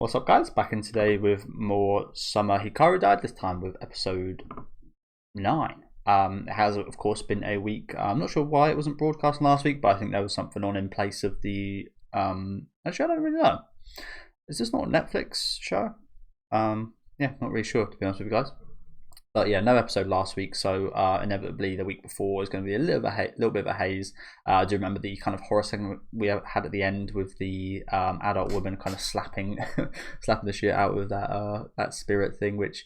What's up, guys? Back in today with more Summer Hikaru Died, this time with episode 9. It has, of course, been a week. I'm not sure why it wasn't broadcast last week, but I think there was something on in place of the... Actually, I don't really know. Is this not a Netflix show? Yeah, not really sure, to be honest with you guys. But yeah, no episode last week, so inevitably the week before is going to be a little bit of a haze. I do remember the kind of horror segment we had at the end with the adult woman kind of slapping the shit out of that spirit thing, which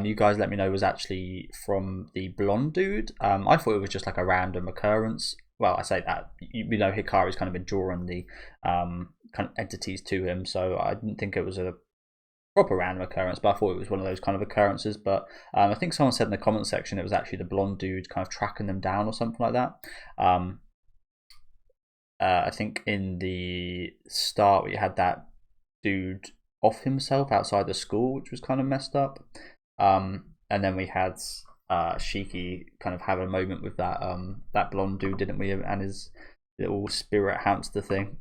you guys let me know was actually from the blonde dude. I thought it was just like a random occurrence. Well, I say that, you know, Hikaru's kind of been drawing the kind of entities to him, so I didn't think it was a proper random occurrence, but I thought it was one of those kind of occurrences. But I think someone said in the comment section it was actually the blonde dude kind of tracking them down or something like that. I think in the start we had that dude off himself outside the school, which was kind of messed up. And then we had Shiki kind of have a moment with that blonde dude, didn't we? And his little spirit hamster thing,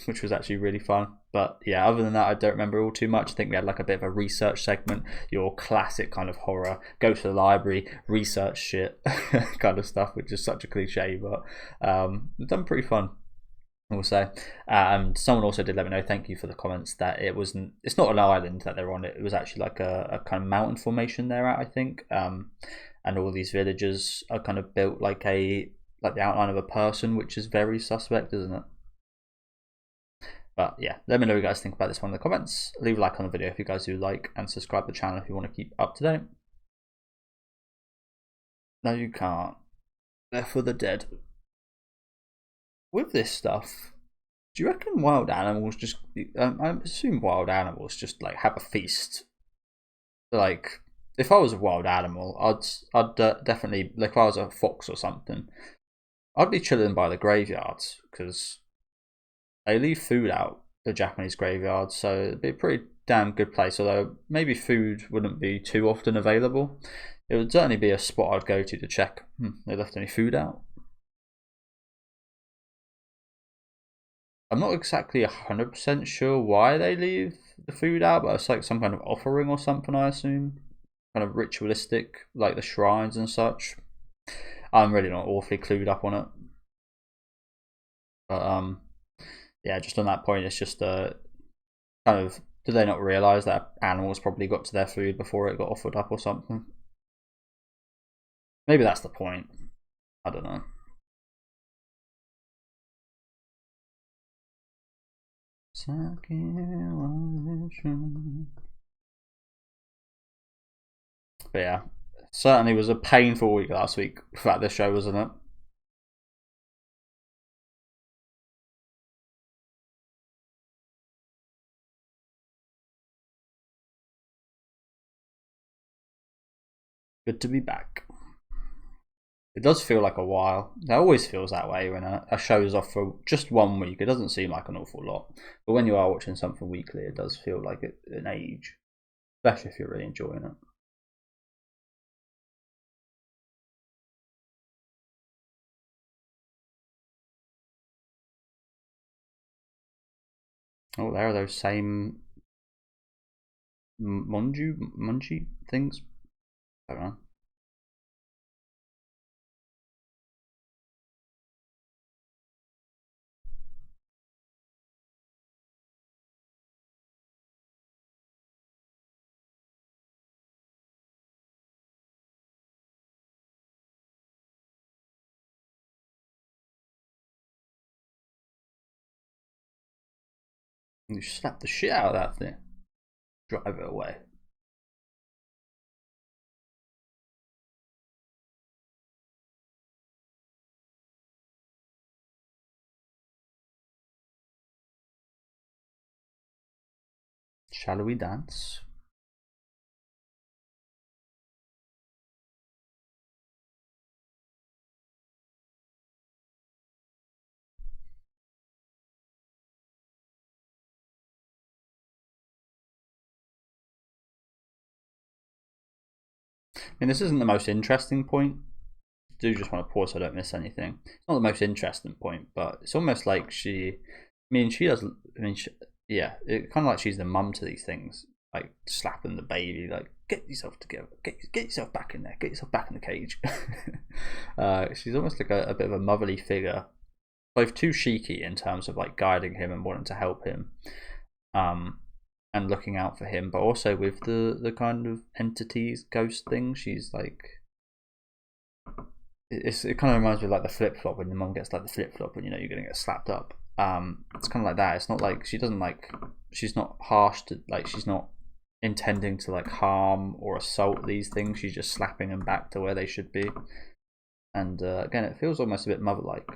which was actually really fun. But yeah, other than that, I don't remember all too much. I think we had like a bit of a research segment, your classic kind of horror, go to the library, research shit kind of stuff, which is such a cliche, but it's done pretty fun, I will say. And someone also did let me know, thank you for the comments, that it's not an island that they're on, it was actually like a kind of mountain formation they're at, I think. And all these villages are kind of built like the outline of a person, which is very suspect, isn't it? But yeah, let me know what you guys think about this one in the comments. Leave a like on the video if you guys do like, and subscribe to the channel if you want to keep up to date. No, you can't. They're for the dead. With this stuff, do you reckon wild animals just... I assume wild animals just like have a feast. Like, if I was a wild animal, I'd definitely, like if I was a fox or something, I'd be chilling by the graveyards, because they leave food out, the Japanese graveyards, so it'd be a pretty damn good place. Although maybe food wouldn't be too often available, it would certainly be a spot I'd go to check. They left any food out? I'm not exactly 100% sure why they leave the food out, but it's like some kind of offering or something, I assume. Kind of ritualistic, like the shrines and such. I'm really not awfully clued up on it. But yeah, just on that point, it's just kind of, did they not realise that animals probably got to their food before it got offered up or something? Maybe that's the point. I don't know. But yeah, certainly was a painful week last week without this show, wasn't it? Good to be back. It does feel like a while. It always feels that way when a show is off for just 1 week. It doesn't seem like an awful lot. But when you are watching something weekly, it does feel like an age. Especially if you're really enjoying it. Oh, there are those same munji things. I don't know. You slap the shit out of that thing. Drive it away. Shall we dance? I mean, this isn't the most interesting point. I do just want to pause so I don't miss anything. It's not the most interesting point, but it's almost like she does. I mean, yeah, it kind of like she's the mum to these things, like slapping the baby, like get yourself together, get yourself back in there, get yourself back in the cage. She's almost like a bit of a motherly figure, both too cheeky in terms of like guiding him and wanting to help him, and looking out for him, but also with the kind of entities, ghost thing. She's like, it kind of reminds me of like the flip flop when the mum gets like the flip flop and you know you're gonna get slapped up. It's kind of like that. It's not like she doesn't like, she's not harsh to, like she's not intending to like harm or assault these things. She's just slapping them back to where they should be. And again, it feels almost a bit mother-like.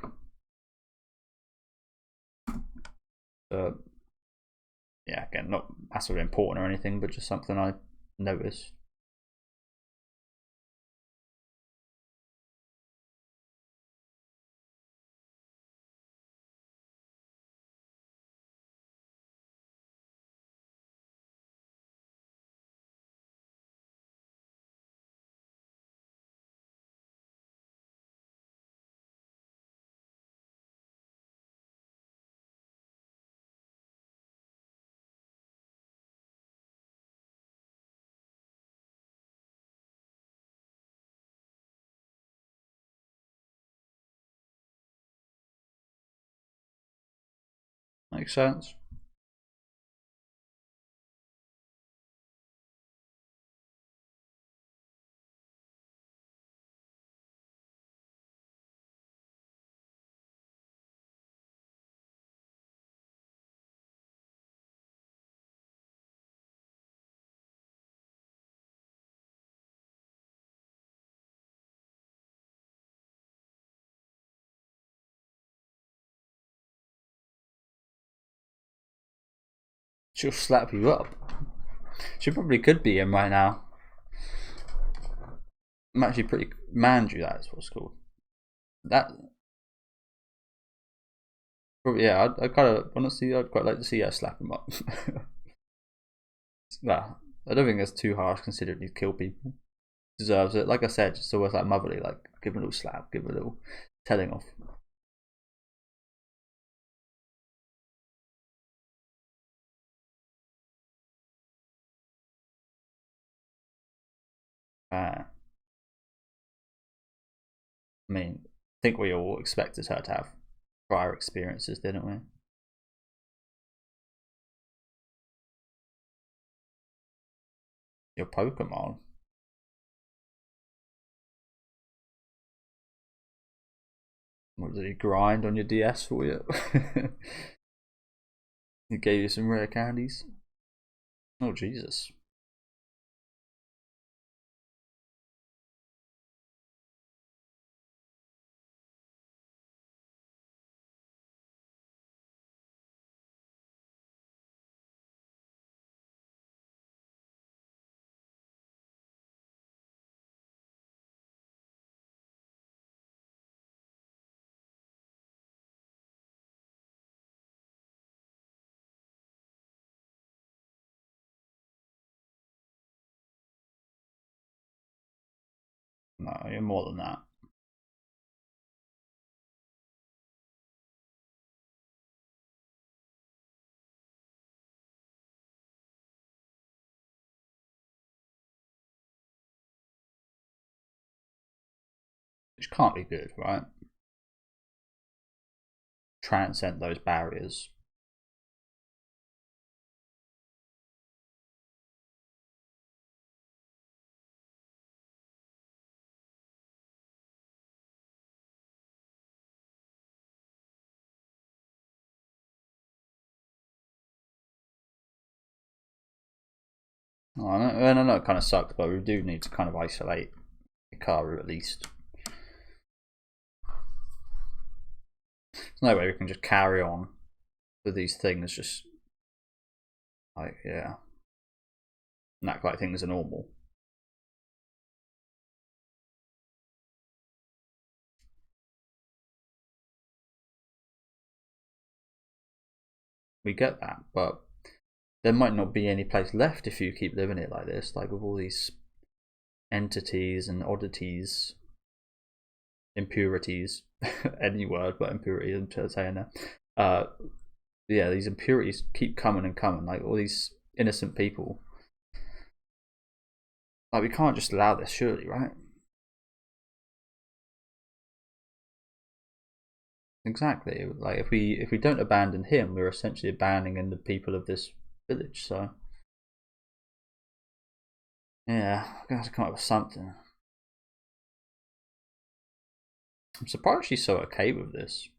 Yeah, again, not massively important or anything, but just something I noticed. Makes sense. She'll slap you up. She probably could be in right now. I'm actually pretty Manju. That's what's called. That. Probably, yeah, I kind of honestly, I'd quite like to see her slap him up. Well, I don't think that's too harsh considering he's killed people. Deserves it. Like I said, it's always like motherly. Like give him a little slap, give him a little telling off. I mean, I think we all expected her to have prior experiences, didn't we? Your Pokemon. What did he grind on your DS for you? He gave you some rare candies. Oh Jesus. No, you're more than that. Which can't be good, right? Transcend those barriers. Oh, I know it kind of sucks, but we do need to kind of isolate Hikaru at least. There's no way we can just carry on with these things, just like, yeah, and act like things are normal. We get that, but there might not be any place left if you keep living it like this, like with all these entities and oddities, impurities, any word but impurity, I'm saying that. Yeah, these impurities keep coming and coming, like all these innocent people. Like, we can't just allow this, surely, right? Exactly. Like, if we don't abandon him, we're essentially abandoning the people of this village. So yeah, we're gonna have to come up with something. I'm surprised she's so okay with this.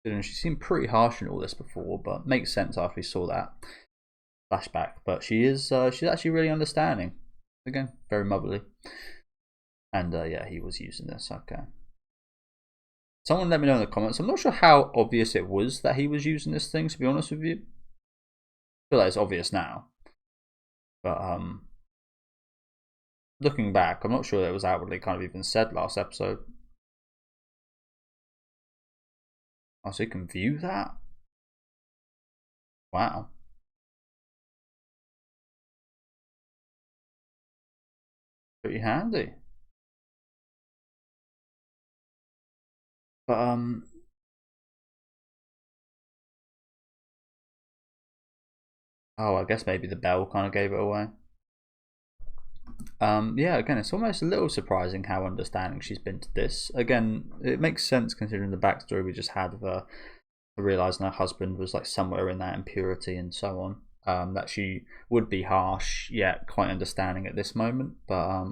She seemed pretty harsh in all this before, but makes sense after we saw that flashback. But she's actually really understanding. Again, very motherly. And yeah, he was using this. Okay. Someone let me know in the comments. I'm not sure how obvious it was that he was using this thing, to be honest with you. I feel like it's obvious now. But looking back, I'm not sure that it was outwardly kind of even said last episode. Oh, so you can view that? Wow. Pretty handy. But oh, I guess maybe the bell kind of gave it away. Yeah, again, it's almost a little surprising how understanding she's been to this. Again, it makes sense considering the backstory we just had of her realizing her husband was like somewhere in that impurity and so on. That she would be harsh, yet quite understanding at this moment. But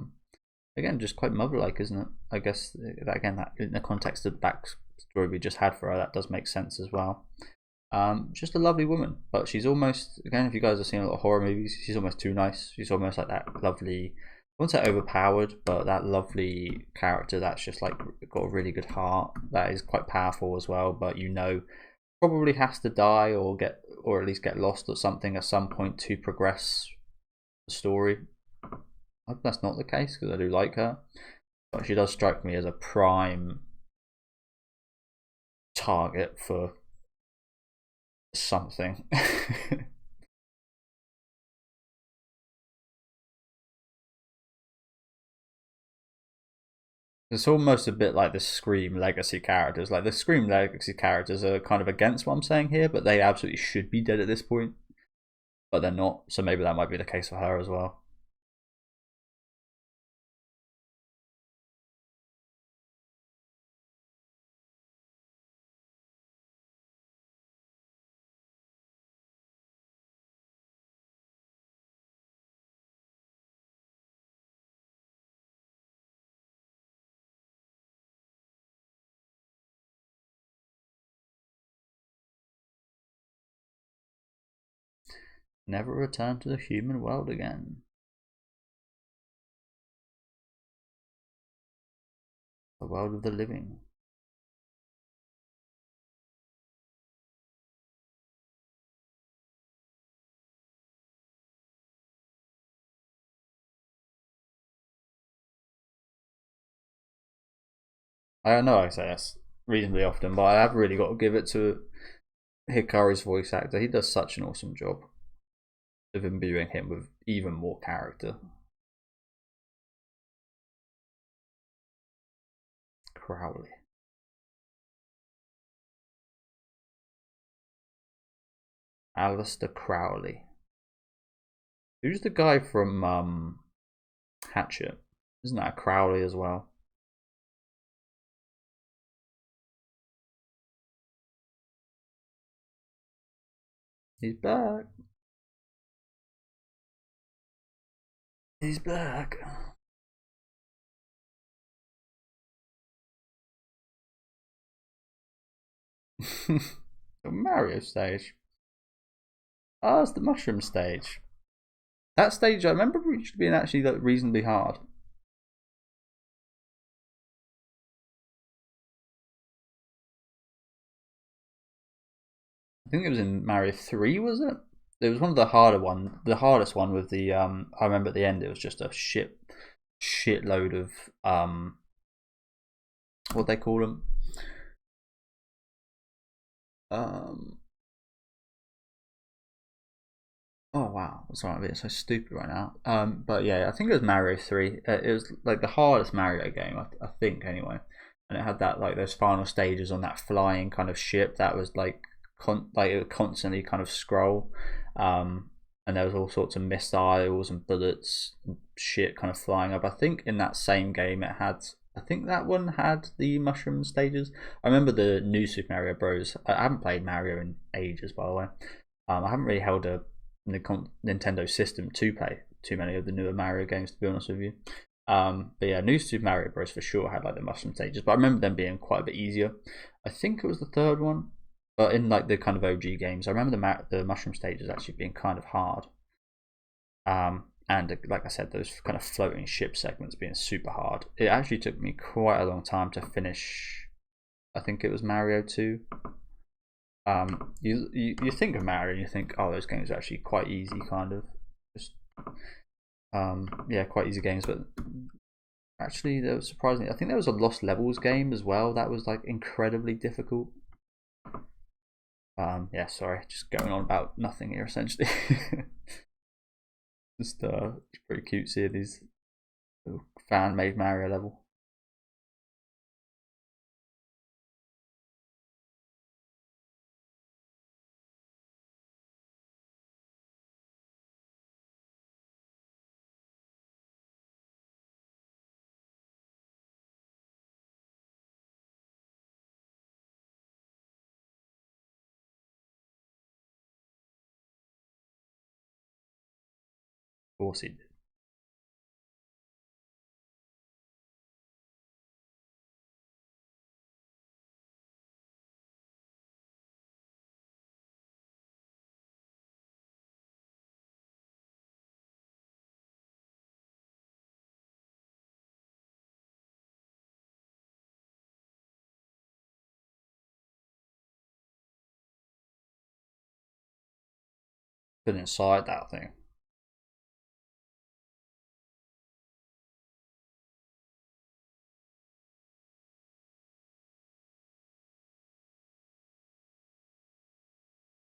again, just quite mother-like, isn't it? I guess that again, that in the context of the backstory we just had for her, that does make sense as well. Just a lovely woman, but she's almost, again, if you guys have seen a lot of horror movies, she's almost too nice. She's almost like that lovely, I wouldn't say overpowered, but that lovely character that's just like got a really good heart, that is quite powerful as well, but you know, probably has to die or at least get lost or something at some point to progress the story. I hope that's not the case because I do like her, but she does strike me as a prime target for something. It's almost a bit like the Scream Legacy characters. Like, the Scream Legacy characters are kind of against what I'm saying here, but they absolutely should be dead at this point. But they're not, so maybe that might be the case for her as well. Never return to the human world again. The world of the living. I don't know, I say this reasonably often, but I have really got to give it to Hikaru's voice actor. He does such an awesome job of imbuing him with even more character. Crowley. Alistair Crowley. Who's the guy from Hatchet? Isn't that a Crowley as well? He's back. He's back. The Mario stage. Oh, it's the mushroom stage. That stage I remember being actually like reasonably hard. I think it was in Mario 3, was it? It was one of the hardest one with the I remember at the end it was just a shitload of what they call them? Um Oh wow, sorry, I'm being so stupid right now. But yeah, I think it was Mario 3. It was like the hardest Mario game, I think, anyway. And it had that like those final stages on that flying kind of ship that was like like it would constantly kind of scroll, and there was all sorts of missiles and bullets and shit kind of flying up. I think in that same game it had. I think that one had the mushroom stages. I remember the new Super Mario Bros. I haven't played Mario in ages, by the way. I haven't really held a Nintendo system to play too many of the newer Mario games, to be honest with you. But yeah, new Super Mario Bros. For sure had like the mushroom stages, but I remember them being quite a bit easier. I think it was the third one, but in like the kind of OG games, I remember the mushroom stages actually being kind of hard. And like I said, those kind of floating ship segments being super hard. It actually took me quite a long time to finish. I think it was Mario 2. You think of Mario and you think, oh, those games are actually quite easy, kind of. Just yeah, quite easy games, but actually, there was surprisingly, I think there was a Lost Levels game as well that was like incredibly difficult. Yeah, sorry, just going on about nothing here essentially. Just it's pretty cute seeing these little fan-made Mario level. Of course he did. Been inside that thing.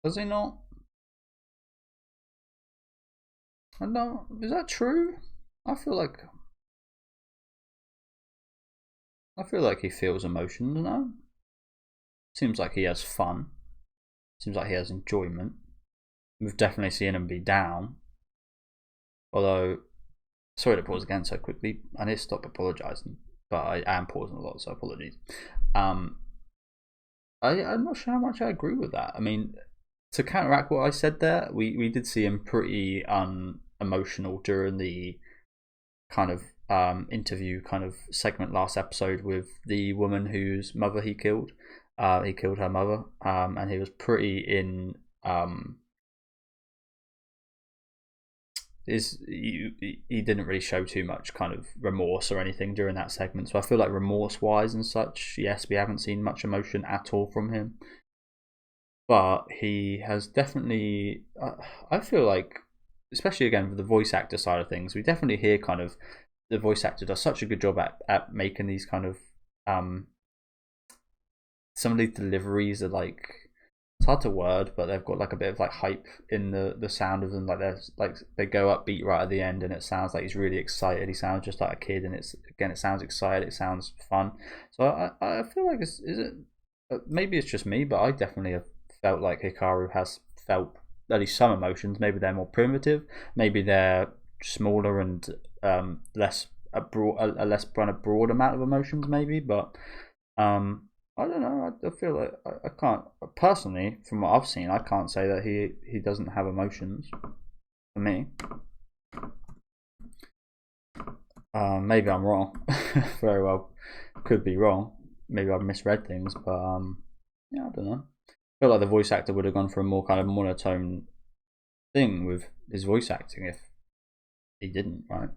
Does he not? I don't. Is that true? I feel like he feels emotions now. Seems like he has fun. Seems like he has enjoyment. We've definitely seen him be down. Although, sorry to pause again so quickly. I need to stop apologising, but I am pausing a lot, so apologies. I'm not sure how much I agree with that. I mean, to counteract what I said there, we did see him pretty unemotional during the kind of interview kind of segment last episode with the woman whose mother he killed. He killed her mother, and he was pretty in. He didn't really show too much kind of remorse or anything during that segment. So I feel like remorse wise and such, yes, we haven't seen much emotion at all from him. But he has definitely. I feel like, especially again with the voice actor side of things, we definitely hear kind of the voice actor does such a good job at making these kind of some of these deliveries are like, it's hard to word, but they've got like a bit of like hype in the sound of them. Like they go upbeat right at the end, and it sounds like he's really excited. He sounds just like a kid, and it sounds excited. It sounds fun. So I feel like is it maybe it's just me, but I definitely have felt like Hikaru has felt at least some emotions. Maybe they're more primitive. Maybe they're smaller and less a less kind of broad amount of emotions. Maybe, but I don't know. I feel like I can't personally, from what I've seen, I can't say that he doesn't have emotions. For me, maybe I'm wrong. Very well, could be wrong. Maybe I've misread things, but yeah, I don't know. I feel like the voice actor would have gone for a more kind of monotone thing with his voice acting if he didn't, right?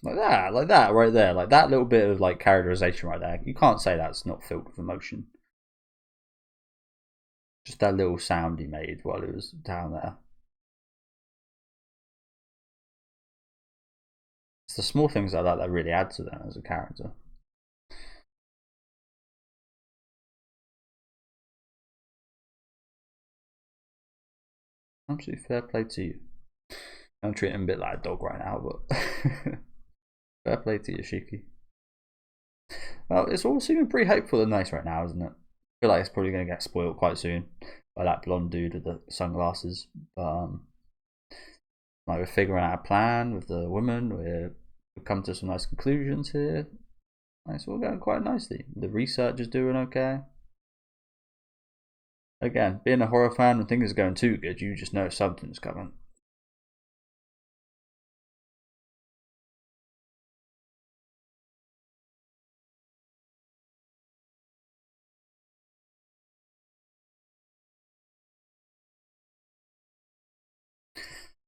Like that right there, like that little bit of like characterization right there. You can't say that's not filled with emotion. Just that little sound he made while he was down there. the small things like that that really add to them as a character. Absolutely fair play to you. I'm treating him a bit like a dog right now, but fair play to you, Shiki. Well, it's all seeming pretty hopeful and nice right now, isn't it? I feel like it's probably going to get spoiled quite soon by that blonde dude with the sunglasses. But like we're figuring out a plan with the woman. We've come to some nice conclusions here. It's all going quite nicely. The research is doing okay. Again, being a horror fan, when things are going too good, you just know something's coming.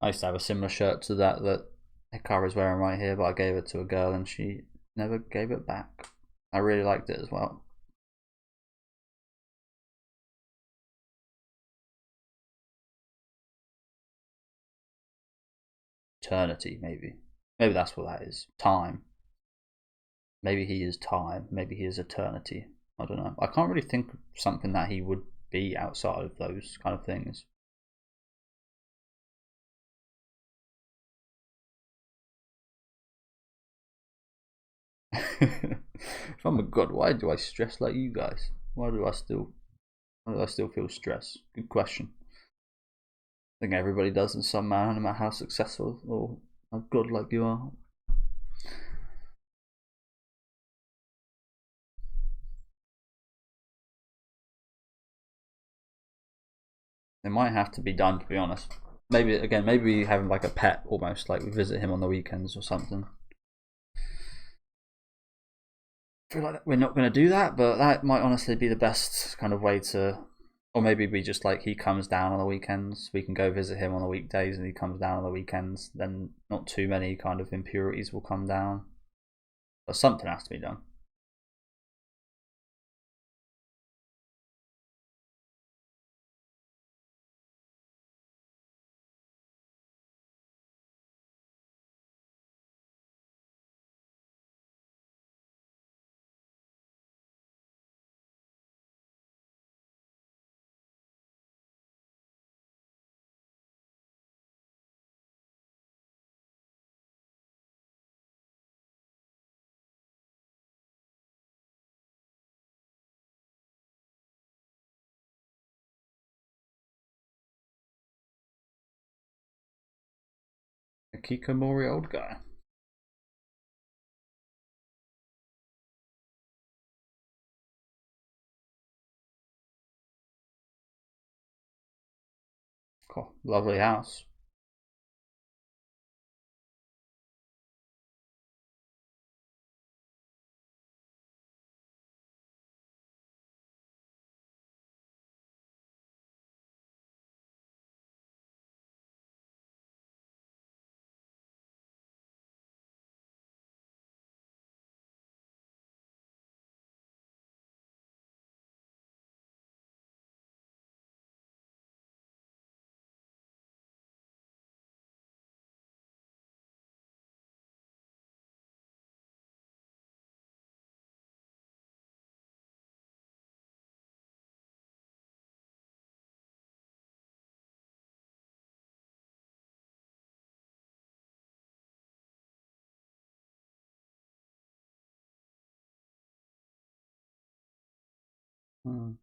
I used to have a similar shirt to that Hikaru's wearing right here, but I gave it to a girl and she never gave it back. I really liked it as well. Eternity, maybe. Maybe that's what that is. Time. Maybe he is time. Maybe he is eternity. I don't know. I can't really think of something that he would be outside of those kind of things. Oh my god, why do I stress like you guys? Why do I still feel stress? Good question. I think everybody does in some manner, no matter how successful or how good like you are. It might have to be done, to be honest. Maybe having like a pet almost, like we visit him on the weekends or something. I feel like we're not going to do that, but that might honestly be the best kind of way to. Or maybe we just like he comes down on the weekends. We can go visit him on the weekdays, and he comes down on the weekends. Then not too many kind of impurities will come down. But something has to be done. A Kikomori old guy. Cool. Lovely house. Hmm.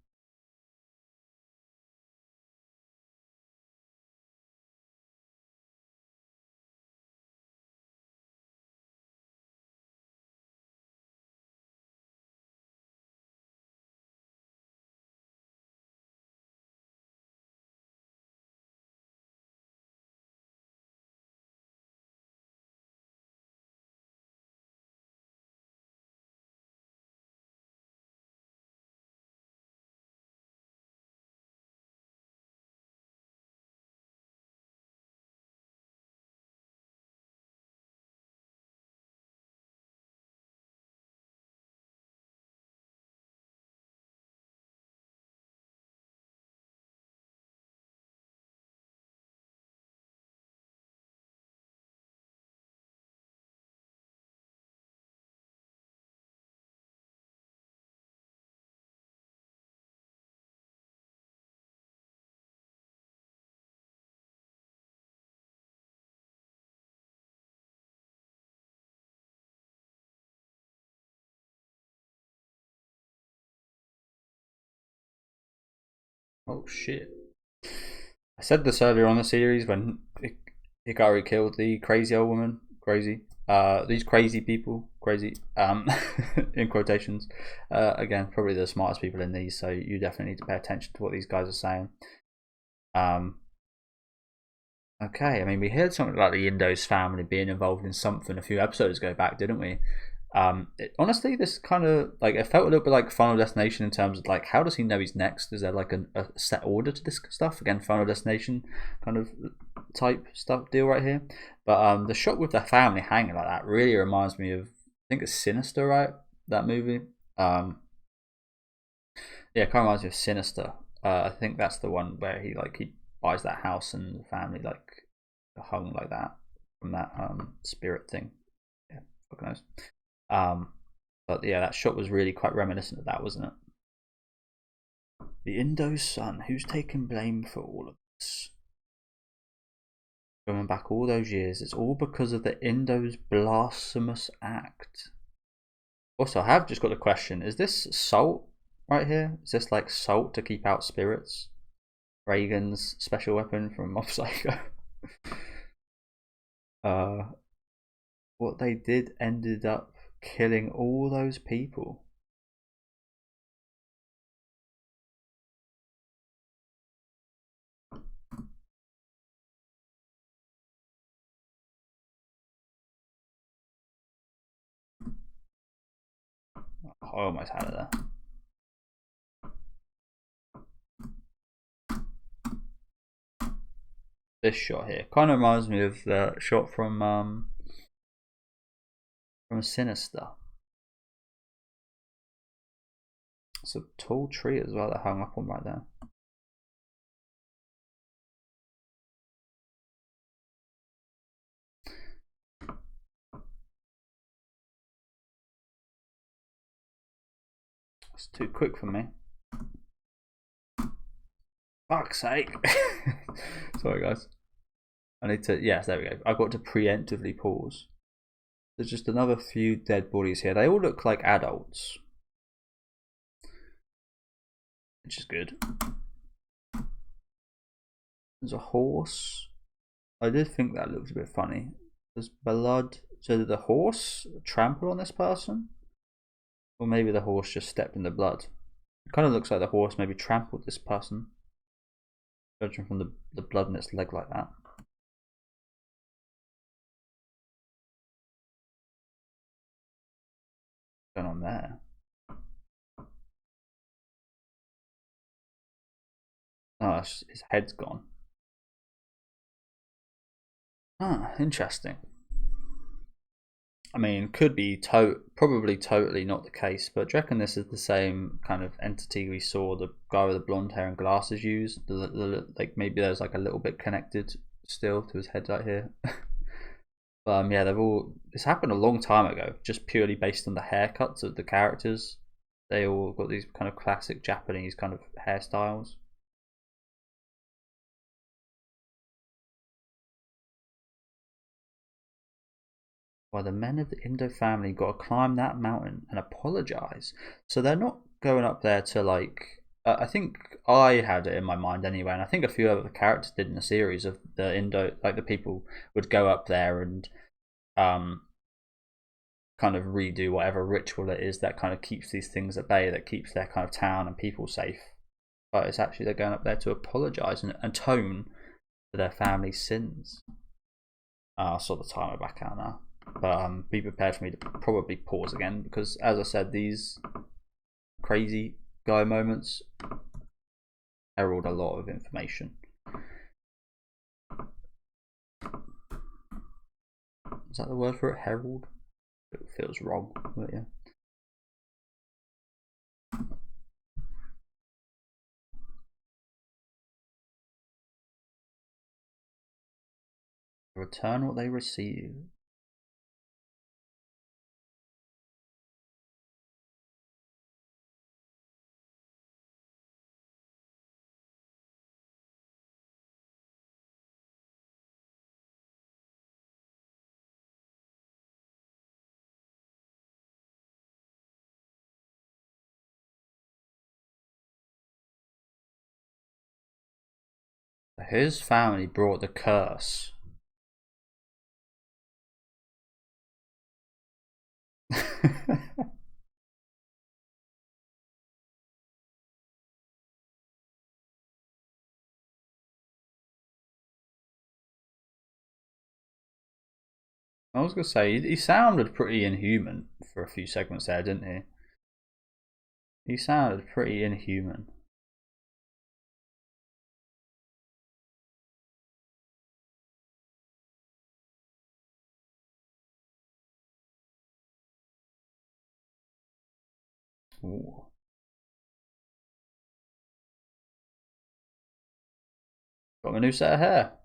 Oh shit. I said this earlier on the series when Hikaru killed the crazy old woman. Crazy. These crazy people. Crazy. In quotations. Again, probably the smartest people in these, so you definitely need to pay attention to what these guys are saying. Okay, I mean, we heard something about the Indos family being involved in something a few episodes ago back, didn't we? Honestly, this kind of like it felt a little bit like Final Destination in terms of like how does he know he's next? Is there like a set order to this stuff? Again, Final Destination kind of type stuff deal right here. But the shot with the family hanging like that really reminds me of I think it's Sinister, right? That movie. Yeah, it kind of reminds me of Sinister. I think that's the one where he buys that house and the family like hung like that from that spirit thing. Yeah, fuck knows. But yeah, that shot was really quite reminiscent of that, wasn't it? The Indo's son, who's taken blame for all of this? Going back all those years, it's all because of the Indo's blasphemous act. Also, I have just got a question: is this salt right here? Is this like salt to keep out spirits? Reagan's special weapon from Mob Psycho. What they did ended up killing all those people. I almost had it there. This shot here kind of reminds me of the shot from Sinister. It's a tall tree as well that hung up on right there. It's too quick for me. Fuck's sake. Sorry guys. I need to, yes, there we go. I've got to preemptively pause. There's just another few dead bodies here. They all look like adults, which is good. There's a horse. I did think that looked a bit funny. There's blood. So did the horse trample on this person? Or maybe the horse just stepped in the blood. It kind of looks like the horse maybe trampled this person. Judging from the blood in its leg like that. What's going on there? Oh, his head's gone. Ah, interesting. I mean, could be probably totally not the case, but do you reckon this is the same kind of entity we saw the guy with the blonde hair and glasses use? Like maybe there's like a little bit connected still to his head right here. But yeah, this happened a long time ago, just purely based on the haircuts of the characters. They all got these kind of classic Japanese kind of hairstyles. Why the men of the Indo family got to climb that mountain and apologize. So they're not going up there to like. I think I had it in my mind anyway, and I think a few other characters did in the series of the Indo, like the people would go up there and kind of redo whatever ritual it is that kind of keeps these things at bay, that keeps their kind of town and people safe. But it's actually they're going up there to apologize and atone for their family's sins. I saw the timer back out now. But be prepared for me to probably pause again because, as I said, these crazy guy moments herald a lot of information. Is that the word for it? Herald? It feels wrong, but yeah. Return what they receive. His family brought the curse. I was gonna say he sounded pretty inhuman for a few segments there, didn't he? He sounded pretty inhuman. Ooh. Got a new set of hair.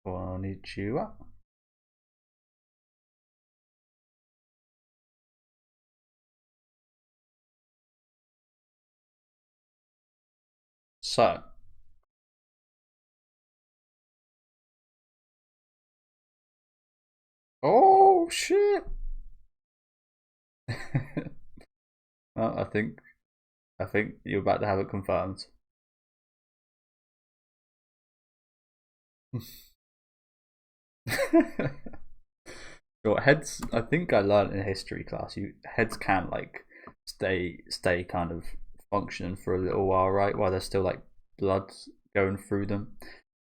Konnichiwa. So, oh shit. Well, I think you're about to have it confirmed. Your heads. I think I learned in history class. You heads can like stay kind of functioning for a little while, right? While there's still like blood going through them,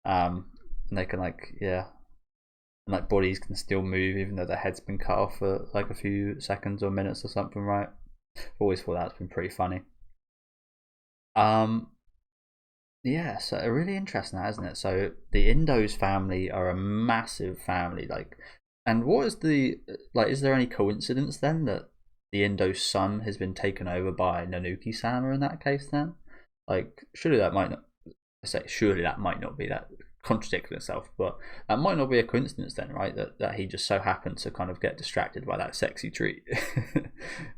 and they can like yeah, and like bodies can still move even though their head's been cut off for like a few seconds or minutes or something, right? I've always thought that's been pretty funny. Um, yeah, so really interesting, that, isn't it? So the Indos family are a massive family, like, and what is the like? Is there any coincidence then that the Indos son has been taken over by Nanuki-sama in that case? Then, like, surely that might not. I say surely that might not be that contradicting itself, but that might not be a coincidence then, right? That he just so happened to kind of get distracted by that sexy treat,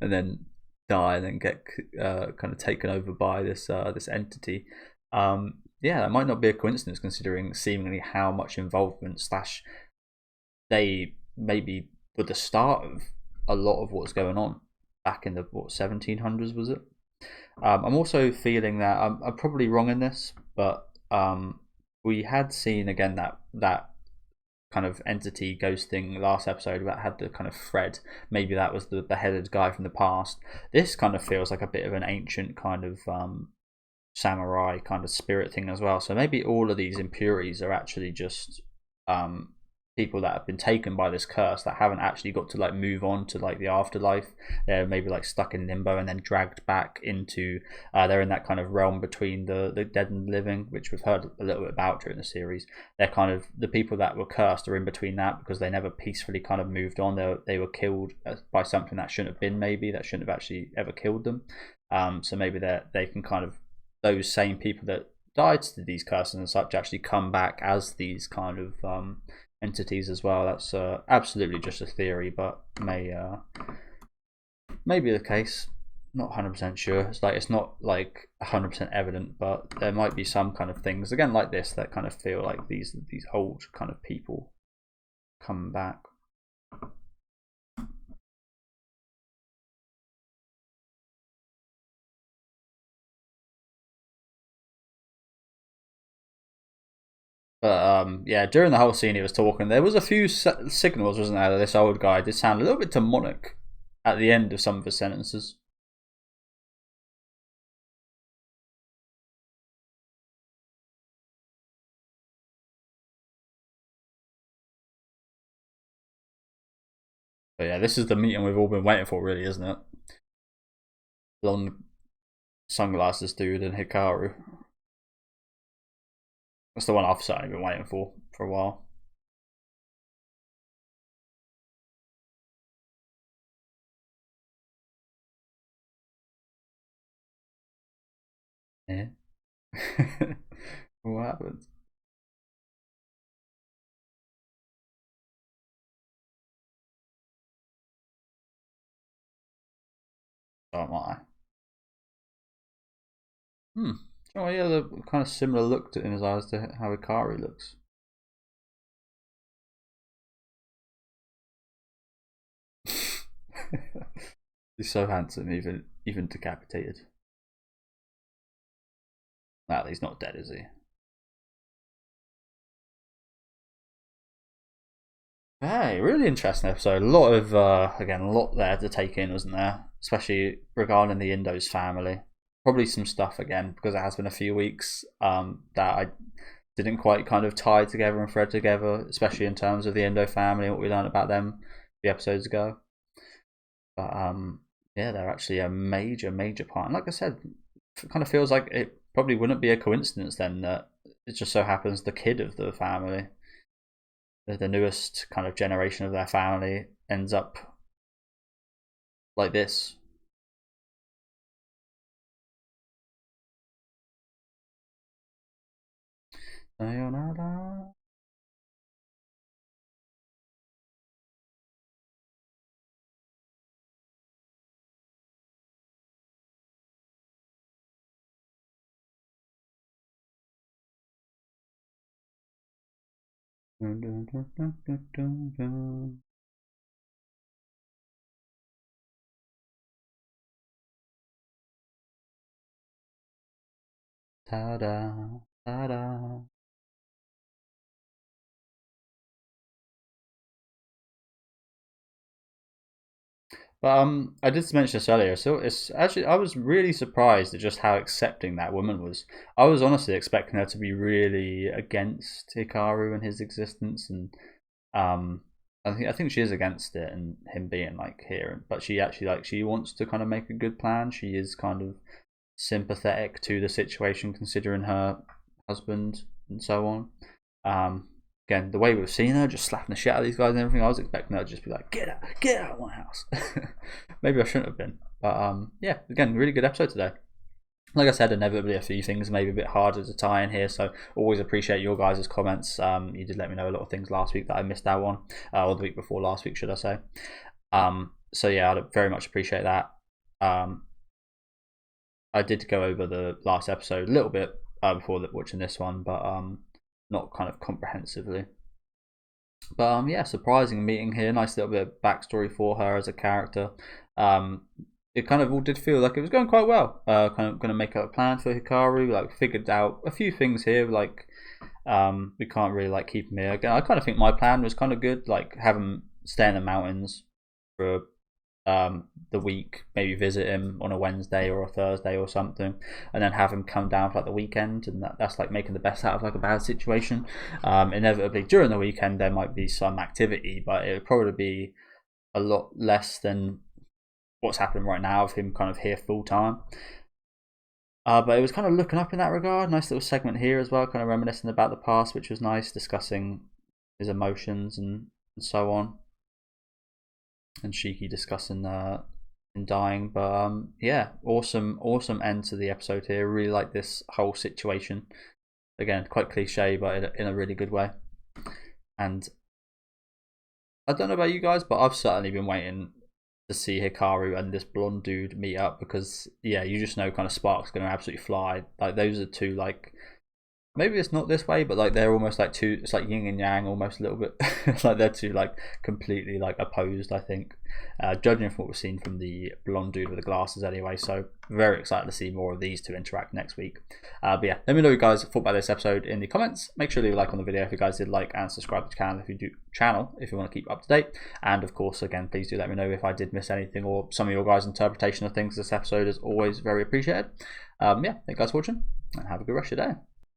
and then die, and then get kind of taken over by this entity. Yeah, that might not be a coincidence considering seemingly how much involvement slash they maybe were the start of a lot of what's going on back in the 1700s, was it? I'm also feeling that I'm probably wrong in this, but we had seen again that kind of entity ghost thing last episode that had the kind of thread. Maybe that was the beheaded guy from the past. This kind of feels like a bit of an ancient kind of samurai kind of spirit thing as well. So maybe all of these impurities are actually just um, people that have been taken by this curse that haven't actually got to like move on to like the afterlife. They're maybe like stuck in limbo and then dragged back into. They're in that kind of realm between the dead and living, which we've heard a little bit about during the series. They're kind of the people that were cursed are in between that because they never peacefully kind of moved on. They were killed by something that shouldn't have been. Maybe that shouldn't have actually ever killed them. So maybe they can kind of those same people that died to these curses and such actually come back as these kind of entities as well. That's absolutely just a theory, but may be the case. Not 100% sure. It's not like 100% evident, but there might be some kind of things again like this that kind of feel like these old kind of people come back. But yeah, during the whole scene he was talking, there was a few signals, wasn't there, that this old guy did sound a little bit demonic at the end of some of his sentences. But yeah, this is the meeting we've all been waiting for, really, isn't it? Long sunglasses dude and Hikaru. That's the one I've certainly been waiting for a while. Yeah. What happened? So am I. Oh yeah, the kind of similar look in his eyes to how Hikaru looks. He's so handsome, even decapitated. Nah, he's not dead, is he? Hey, really interesting episode. A lot of again, a lot there to take in, wasn't there? Especially regarding the Indos family. Probably some stuff again because it has been a few weeks that I didn't quite kind of tie together and thread together, especially in terms of the Indo family and what we learned about them the episodes ago. But yeah, they're actually a major part. And like I said, it kind of feels like it probably wouldn't be a coincidence then that it just so happens the kid of the family, the newest kind of generation of their family, ends up like this. Sayonara. Ta-da, ta-da. But I did mention this earlier. So it's actually I was really surprised at just how accepting that woman was. I was honestly expecting her to be really against Hikaru and his existence, and I think she is against it and him being like here. But she actually she wants to kind of make a good plan. She is kind of sympathetic to the situation, considering her husband and so on. Again, the way we've seen her just slapping the shit out of these guys and everything, I was expecting her to just be like, get out of my house. Maybe I shouldn't have been. But yeah, again, really good episode today. Like I said, inevitably a few things maybe a bit harder to tie in here, so always appreciate your guys' comments. You did let me know a lot of things last week that I missed out on, or the week before last week, should I say. So yeah, I'd very much appreciate that. I did go over the last episode a little bit before watching this one, but not kind of comprehensively. But yeah, surprising meeting here. Nice little bit of backstory for her as a character. It kind of all did feel like it was going quite well. Kind of going to make up a plan for Hikaru. Like figured out a few things here. Like we can't really like keep him here. Again, I kind of think my plan was kind of good. Like have him stay in the mountains for the week, maybe visit him on a Wednesday or a Thursday or something, and then have him come down for like the weekend, and that's like making the best out of like a bad situation. Inevitably during the weekend there might be some activity, but it would probably be a lot less than what's happening right now of him kind of here full time. But it was kind of looking up in that regard. Nice little segment here as well, kind of reminiscing about the past, which was nice, discussing his emotions and so on. And Shiki discussing in dying. But yeah, awesome end to the episode here. Really like this whole situation. Again, quite cliche, but in a really good way. And I don't know about you guys, but I've certainly been waiting to see Hikaru and this blonde dude meet up, because yeah, you just know kind of sparks going to absolutely fly. Like those are two, like, maybe it's not this way, but like they're almost like two, it's like yin and yang almost a little bit. Like they're two like completely like opposed, I think, judging from what we've seen from the blonde dude with the glasses anyway. So very excited to see more of these two interact next week. But yeah, let me know what you guys thought about this episode in the comments. Make sure to leave a like on the video if you guys did like, and subscribe to the channel if you want to keep up to date. And of course, again, please do let me know if I did miss anything or some of your guys' interpretation of things. This episode is always very appreciated. Yeah, thank you guys for watching, and have a good rest of your day.